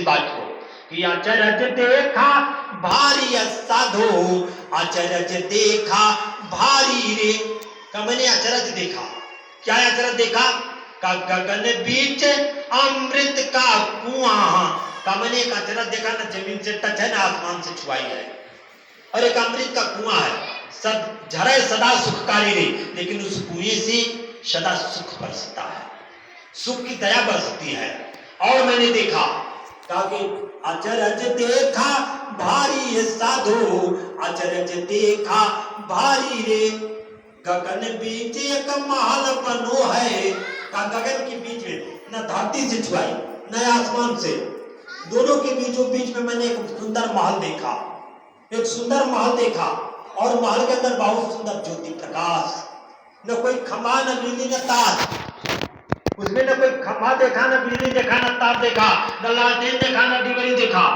सी बात को कि अचरज देखा भारी साधो, अचरज देखा भारी रे। का मैंने अचरज देखा, क्या अचरज देखा? का गगन बीच अमृत का कुआं। का मैंने एक अचरज देखा ना, जमीन से टच है ना आसमान से छुआई है, और एक अमृत का कुआं है, सब झरे सदा सुखकारी रे, लेकिन उस कुएं से सदा सुख बरसता है, सुख की दया बरसती है। और मैंने देखा ताकि अचरज देखा भारी साधो, अचरज देखा भारी रे। गगन बीच एक महल बनो है। का गगन के बीच में न धरती से छुआई न आसमान से, दोनों के बीचों बीच में मैंने एक सुंदर महल देखा, एक सुंदर महल देखा, और महल के अंदर बहुत सुंदर ज्योति प्रकाश, न कोई खंभा न बिजली न तार, उसमें न कोई खंभा देखा, न बिजली देखा, न तार देखा, न लालटेन देखा, न डिबरी देखा,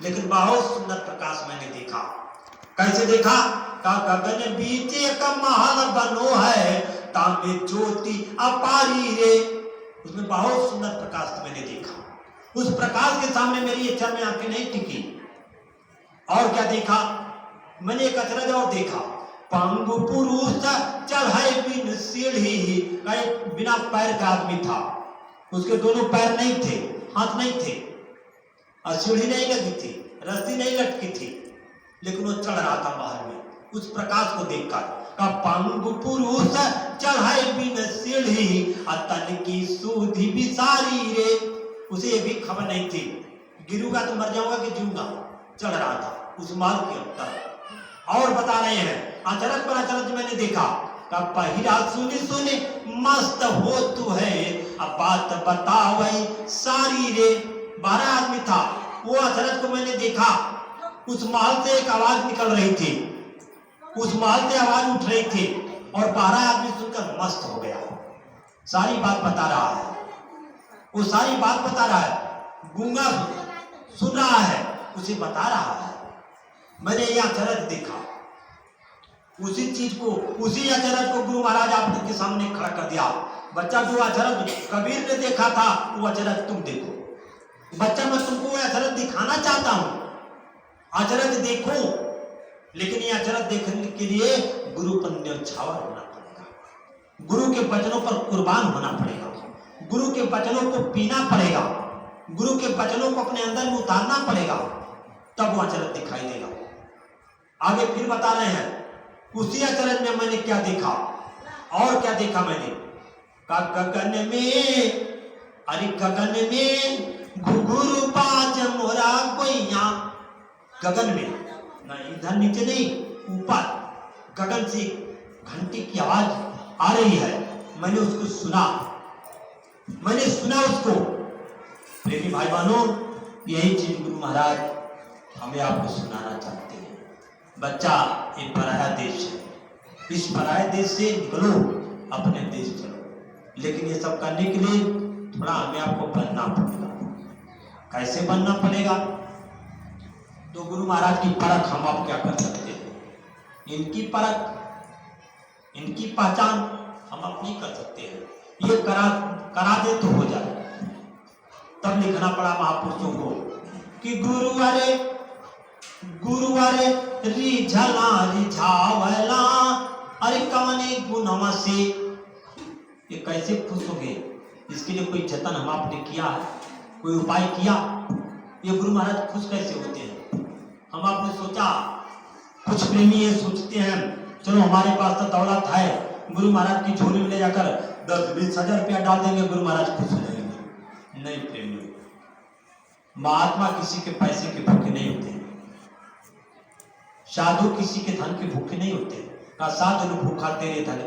लेकिन बहुत सुंदर प्रकाश मैंने देखा। कैसे देखा? का गगन बीच एक महल बनो है, तांबे ज्योति अपारी रे। उसमें बहुत सुंदर प्रकाश मैंने देखा। उस प्रकाश के सामने मेरी इच्छा में आंखें नहीं टिकी। और क्या देखा? मैंने एक अचरज और देखा, पंगु पुरुष चल है बिन सीढ़ी। बिना पैर का आदमी था, उसके दोनों पैर नहीं थे, हाथ नहीं थे, और सीढ़ी नहीं लगी थी, रस्सी नहीं लटकी थी, लेकिन वो चढ़ रहा था महल में उस प्रकाश को देखकर। का पंगु पुरुष चल है बिन सीढ़ी, तन की सूधी बिसारी रे। उसे ये भी खबर नहीं थी गिरूंगा तो मर जाऊंगा कि जीऊंगा, चढ़ रहा था उस महल के अंदर। और बता रहे हैं अचरज पर अचरज मैंने देखा, का पहिरा सुनी सुनी मस्त हो तू है, अब बात बता वही सारी रे। 12 आदमी था, वो अचरज को मैंने देखा। उस महल से एक आवाज निकल रही थी, उस महल से आवाज उठ रही थी, और 12 आदमी सुनकर मस्त हो गया। सारी बात बता रहा है, वो सारी बात बता रहा है, गूंगा सुन रहा है, उसे बता रहा है। मैंने यह अचरज देखा, उसी चीज को, उसी अचरज को गुरु महाराज आपके सामने खड़ा कर दिया। बच्चा, जो अचरज कबीर ने देखा था वो अचरज तुम देखो। बच्चा, मैं तुमको वो अचरज दिखाना चाहता हूं, अचरज देखो, लेकिन ये अचरज देखने के लिए गुरु पर न्यौछावर होना पड़ेगा, गुरु के वचनों पर कुर्बान होना पड़ेगा, गुरु के वचनों को पीना पड़ेगा, गुरु के वचनों को अपने अंदर में उतारना पड़ेगा, तब वो अचरज दिखाई देगा। आगे फिर बता रहे हैं उसी अचरज में मैंने क्या देखा, और क्या देखा मैंने? का गगन में, अरे गगन में घुघुरु बाज मोरा कोइया। गगन में, ना इधर नीचे नहीं, ऊपर गगन से घंटी की आवाज आ रही है। मैंने उसको सुना, मैंने सुना उसको। प्रेमी भाई बहनों, यही चीज गुरु महाराज हमें आपको सुनाना चाहते हैं। बच्चा, ये पराया देश है, इस पराये देश से निकलो, अपने देश चलो, लेकिन ये सब करने के लिए थोड़ा हमें आपको बनना पड़ेगा। कैसे बनना पड़ेगा? तो गुरु महाराज की परख हम आप क्या कर सकते हैं, इनकी परख, इनकी पहचान हम आप नहीं कर सकते हैं। ये करा दे तो हो जाए। तब लिखना पड़ा महापुरुषों को कि गुरुवारे रिझला रिझावला, अरे कवने गुणवा से। ये कैसे खुश हो गए? इसके लिए कोई जतन हम आपने किया है, कोई उपाय किया? ये गुरु महाराज खुश कैसे होते हैं? हम आपने सोचा, कुछ प्रेमी ये सोचते हैं चलो हमारे पास तो दौलत है, गुरु महाराज की झोली में ले जाकर 10-20 हजार रुपया डाल देंगे, गुरु महाराज खुश हो जाएंगे। नहीं प्रेमी, महात्मा किसी के पैसे के भूखे नहीं होते, साधु किसी के धन के भूखे नहीं होते। का साधु भूखा तेरे धन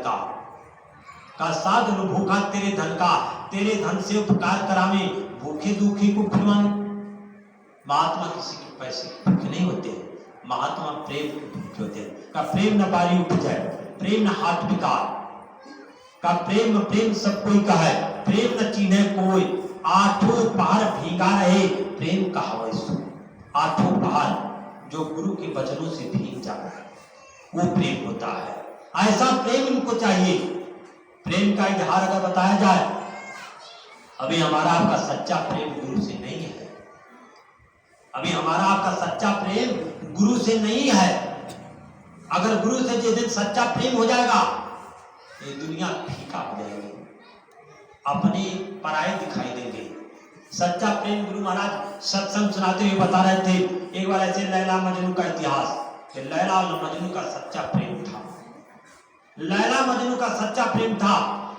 का साधु भूखा तेरे धन का, तेरे धन से उपकार करावे, भूखे दुखी को खिलवावे। महात्मा किसी के पैसे के भूखे नहीं होते, महात्मा प्रेम के भूखे होते हैं। का प्रेम न बारी उपजाए, प्रेम न हाथ बिकार, का प्रेम सब कोई का है, प्रेम न चीन्हे कोई, आठों पहाड़ भीगा रहे, प्रेम का हवा सो। आठों पहाड़ जो गुरु के वचनों से भीग जा रहा है, वो प्रेम होता है। ऐसा प्रेम इनको चाहिए। प्रेम का इजहार अगर बताया जाए, अभी हमारा आपका सच्चा प्रेम गुरु से नहीं है, अभी हमारा आपका सच्चा प्रेम गुरु से नहीं है। अगर गुरु से जिस दिन सच्चा प्रेम हो जाएगा, ये दुनिया फीका हो जाएगी, अपने पराये दिखाई देंगे। सच्चा प्रेम गुरु महाराज सत्संग सुनाते हुए बता रहे थे, एक बार ऐसे लैला मजनू का इतिहास, कि लैला और मजनू का सच्चा प्रेम था। लैला मजनू का सच्चा प्रेम था।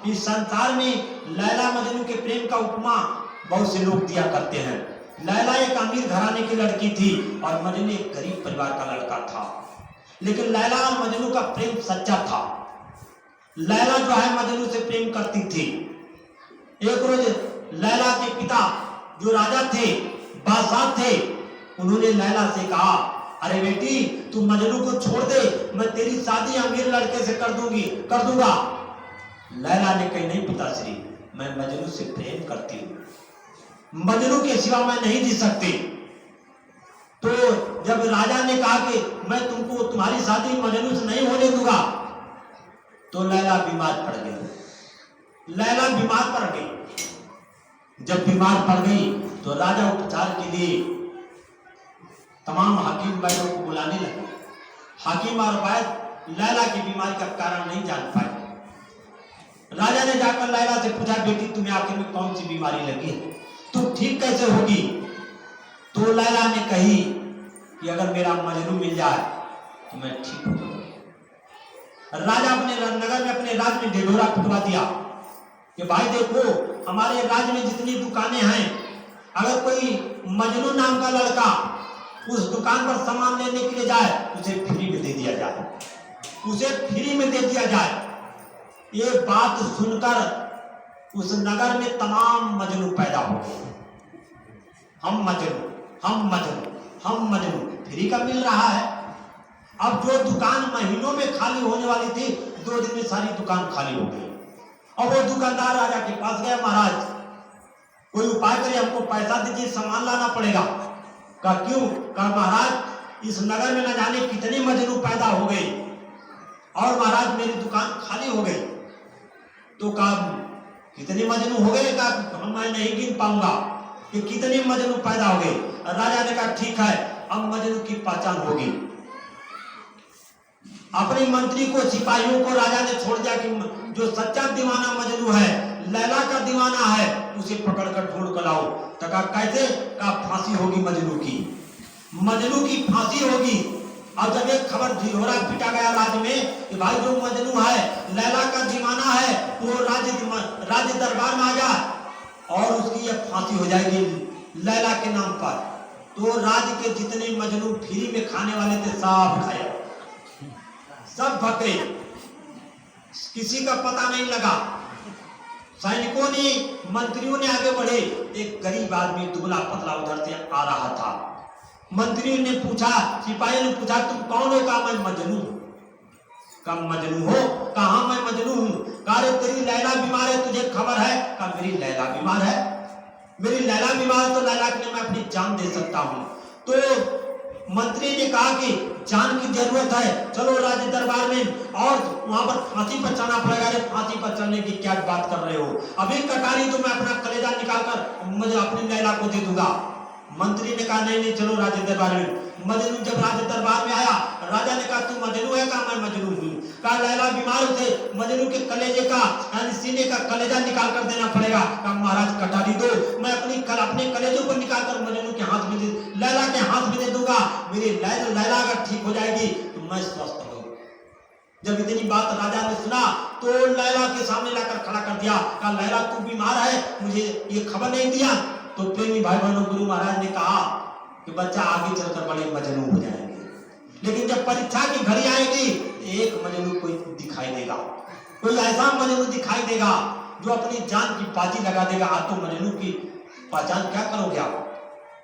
इस संसार में लैला मजनू के प्रेम का उपमा बहुत से लोग दिया करते हैं। लैला एक अमीर घराने की लड़की थी और मजनू एक गरीब परिवार का लड़का था, लेकिन लैला और मजनू का प्रेम सच्चा था। लैला जो है मजनू से प्रेम करती थी। एक रोज लैला के पिता जो राजा थे, बादशाह थे, उन्होंने लैला से कहा, अरे बेटी तू मजनू को छोड़ दे, मैं तेरी शादी अमीर लड़के से कर दूंगा। लैला ने कही, नहीं पिताश्री, मैं मजनू से प्रेम करती हूँ, मजनू के सिवा मैं नहीं जी सकती। तो जब राजा ने कहा कि मैं तुमको तुम्हारी शादी मजनू से नहीं होने दूंगा, तो लैला बीमार पड़ गई। लैला बीमार पड़ गई। जब बीमार पड़ गई तो राजा उपचार के लिए तमाम हकीम वैद्यों को बुलाने लगे। हकीम और वैद्य लैला की बीमारी का कारण नहीं जान पाए। राजा ने जाकर लैला से पूछा, बेटी तुम्हें आखिर में कौन सी बीमारी लगी है, तुम ठीक कैसे होगी? तो लैला ने कही कि अगर मेरा मजनू मिल जाए तो मैं ठीक हो जाऊंगी। राजा अपने नगर में, अपने राज्य में ढिढोरा पिटवा दिया कि भाई देखो, हमारे राज्य में जितनी दुकानें हैं, अगर कोई मजनू नाम का लड़का उस दुकान पर सामान लेने के लिए जाए, उसे फ्री में दे दिया जाए, उसे फ्री में दे दिया जाए। ये बात सुनकर उस नगर में तमाम मजनू पैदा हो गए। हम मजनू फ्री का मिल रहा है। अब जो दुकान महीनों में खाली होने वाली थी, 2 दिन में सारी दुकान खाली हो गई। और वो दुकानदार राजा के पास गया, महाराज कोई उपाय करिए, हमको पैसा दीजिए, सामान लाना पड़ेगा। कहा क्यों? कहा महाराज इस नगर में न जाने कितने मजनू पैदा हो गए और महाराज मेरी दुकान खाली हो गई। तो कहा कितने मजनू हो गए? कहा मैं नहीं गिन पाऊंगा कि कितने मजनू पैदा हो गए। राजा ने कहा ठीक है, अब मजनू की पहचान होगी। अपने मंत्री को, सिपाहियों को राजा ने छोड़ दिया कि जो सच्चा दीवाना मजनू है, लैला का दीवाना है, उसे पकड़कर ढूंढ कर लाओ। तो कहा कैसे? कहा फांसी होगी मजनू की फांसी होगी। अब जब एक खबर ढिढोरा पिटा गया राज्य में कि भाई जो मजनू है, लैला का दीवाना है, वो राज्य दरबार में आ जा और उसकी यह फांसी हो जाएगी लैला के नाम पर। तो राज्य के जितने मजनू फ्री में खाने वाले थे, सब खाए, सब भगे, किसी का पता नहीं लगा। सैनिकों ने, मंत्रियों ने आगे बढ़े। एक गरीब आदमी दुबला पतला उधर से आ रहा था। मंत्री ने पूछा, सिपाही ने पूछा, तुम कौन हो? कहा मैं मजनू। कब मजनू हो? कहा मैं मजनू हूं। कहा तेरी लैला बीमार है, तुझे खबर है? कहा मेरी लैला बीमार है। मेरी लैला बीमार है तो लैला के लिए मैं अपनी जान दे सकता हूं। तो मंत्री ने कहा कि जान की जरूरत है, चलो राज्य दरबार में और वहां पर फांसी पर चढ़ना पड़ेगा। अरे फांसी पर चढ़ने की क्या बात कर रहे हो? अभी कटारी तो मैं अपना कलेजा निकालकर मुझे अपनी लैला को दे दूंगा। मंत्री ने कहा नहीं, चलो राज्य दरबार में। मजनू जब राज्य दरबार में आया, राजा ने कहा तू मजनू है? कहा मैं मजनू हूँ। कहा लैला बीमार थे, मजनू के कलेजे का यानी सीने का कलेजा निकाल कर देना पड़ेगा। कहा महाराज कटारी दो, मैं अपने कलेजों को निकाल कर मजनू के हाथ में लैला के हाथ में दे दूंगा। मेरी लैला अगर ठीक हो जाएगी तो मैं स्वस्थ हो। जब इतनी बात राजा ने सुना तो लैला के सामने लाकर खड़ा कर दिया। कहा लैला तू बीमार है, मुझे ये खबर नहीं दिया। तो प्रेमी भाई बहनों, गुरु महाराज ने कहा कि बच्चा आगे चलकर बड़े मजनू हो जाएंगे, लेकिन जब परीक्षा की घड़ी आएगी एक मजनू कोई दिखाई देगा, कोई ऐसा मजनू दिखाई देगा जो अपनी जान की बाजी लगा देगा। आज तो मजनू की पहचान क्या करोगे आप?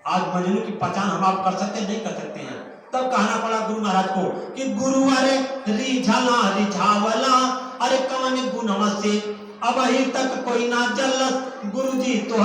आज मजनू की पहचान हम आप कर सकते नहीं कर सकते हैं। तब कहना पड़ा गुरु महाराज को कि गुरु अरे रिझावला, अरे कौन गुण से अब तक कोई ना जल्लत, गुरु जी तो